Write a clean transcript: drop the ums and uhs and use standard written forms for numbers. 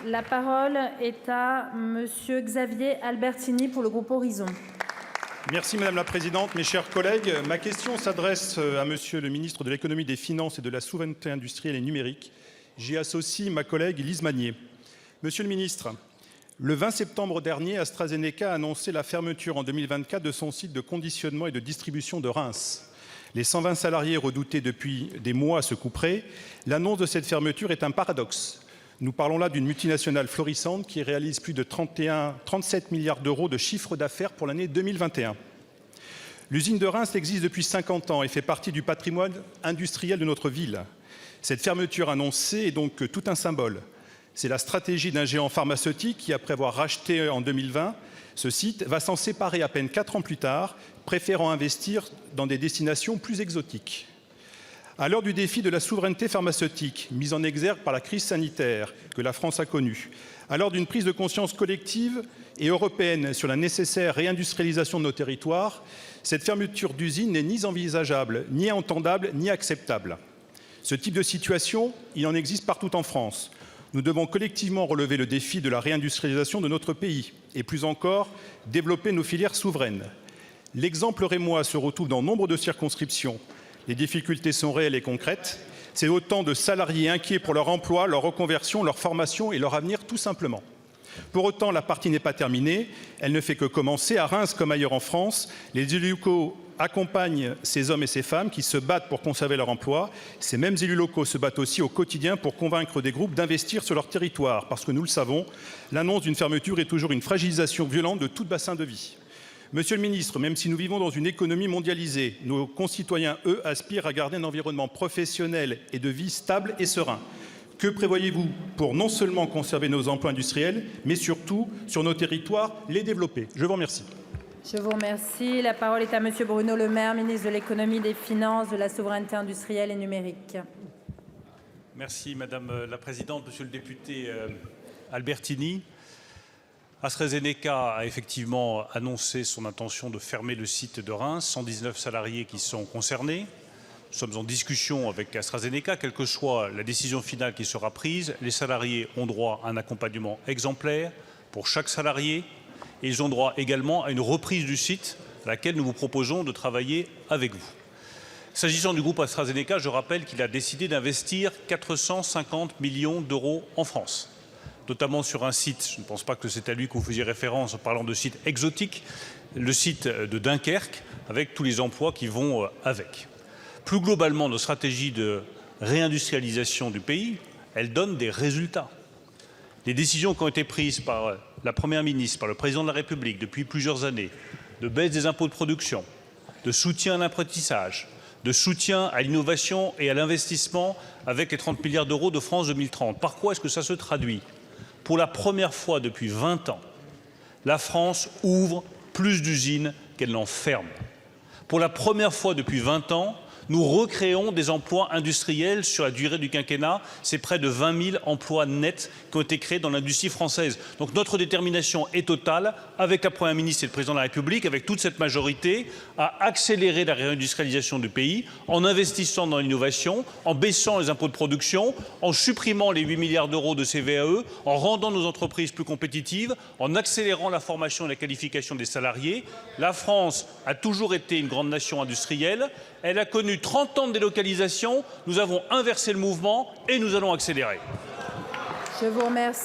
La parole est à Monsieur Xavier Albertini pour le groupe Horizon. Merci Madame la Présidente. Mes chers collègues, ma question s'adresse à Monsieur le ministre de l'Économie, des Finances et de la Souveraineté industrielle et numérique. J'y associe ma collègue Lise Magnier. Monsieur le ministre, le 20 septembre dernier, AstraZeneca a annoncé la fermeture en 2024 de son site de conditionnement et de distribution de Reims. Les 120 salariés redoutés depuis des mois se couperaient. L'annonce de cette fermeture est un paradoxe. Nous parlons là d'une multinationale florissante qui réalise plus de 37 milliards d'euros de chiffre d'affaires pour l'année 2021. L'usine de Reims existe depuis 50 ans et fait partie du patrimoine industriel de notre ville. Cette fermeture annoncée est donc tout un symbole. C'est la stratégie d'un géant pharmaceutique qui, après avoir racheté en 2020 ce site, va s'en séparer à peine 4 ans plus tard, préférant investir dans des destinations plus exotiques. À l'heure du défi de la souveraineté pharmaceutique, mise en exergue par la crise sanitaire que la France a connue, à l'heure d'une prise de conscience collective et européenne sur la nécessaire réindustrialisation de nos territoires, cette fermeture d'usine n'est ni envisageable, ni entendable, ni acceptable. Ce type de situation, il en existe partout en France. Nous devons collectivement relever le défi de la réindustrialisation de notre pays et, plus encore, développer nos filières souveraines. L'exemple rémois se retrouve dans nombre de circonscriptions. Les difficultés sont réelles et concrètes. C'est autant de salariés inquiets pour leur emploi, leur reconversion, leur formation et leur avenir tout simplement. Pour autant, la partie n'est pas terminée. Elle ne fait que commencer. À Reims comme ailleurs en France, les élus locaux accompagnent ces hommes et ces femmes qui se battent pour conserver leur emploi. Ces mêmes élus locaux se battent aussi au quotidien pour convaincre des groupes d'investir sur leur territoire. Parce que nous le savons, l'annonce d'une fermeture est toujours une fragilisation violente de tout bassin de vie. Monsieur le ministre, même si nous vivons dans une économie mondialisée, nos concitoyens, eux, aspirent à garder un environnement professionnel et de vie stable et serein. Que prévoyez-vous pour non seulement conserver nos emplois industriels, mais surtout, sur nos territoires, les développer? Je vous remercie. Je vous remercie. La parole est à Monsieur Bruno Le Maire, ministre de l'Économie, des Finances, de la Souveraineté industrielle et numérique. Merci Madame la Présidente, Monsieur le député Albertini. AstraZeneca a effectivement annoncé son intention de fermer le site de Reims, 119 salariés qui sont concernés. Nous sommes en discussion avec AstraZeneca, quelle que soit la décision finale qui sera prise. Les salariés ont droit à un accompagnement exemplaire pour chaque salarié et ils ont droit également à une reprise du site à laquelle nous vous proposons de travailler avec vous. S'agissant du groupe AstraZeneca, je rappelle qu'il a décidé d'investir 450 millions d'euros en France, notamment sur un site, je ne pense pas que c'est à lui que vous faisiez référence en parlant de site exotique, le site de Dunkerque, avec tous les emplois qui vont avec. Plus globalement, nos stratégies de réindustrialisation du pays, elles donnent des résultats. Les décisions qui ont été prises par la Première ministre, par le Président de la République depuis plusieurs années, de baisse des impôts de production, de soutien à l'apprentissage, de soutien à l'innovation et à l'investissement avec les 30 milliards d'euros de France 2030. Par quoi est-ce que ça se traduit ? Pour la première fois depuis 20 ans, la France ouvre plus d'usines qu'elle n'en ferme. Pour la première fois depuis 20 ans, nous recréons des emplois industriels sur la durée du quinquennat. C'est près de 20 000 emplois nets qui ont été créés dans l'industrie française. Donc notre détermination est totale, avec la Première ministre et le Président de la République, avec toute cette majorité, à accélérer la réindustrialisation du pays en investissant dans l'innovation, en baissant les impôts de production, en supprimant les 8 milliards d'euros de CVAE, en rendant nos entreprises plus compétitives, en accélérant la formation et la qualification des salariés. La France a toujours été une grande nation industrielle. Elle a connu 30 ans de délocalisation. Nous avons inversé le mouvement et nous allons accélérer. Je vous remercie.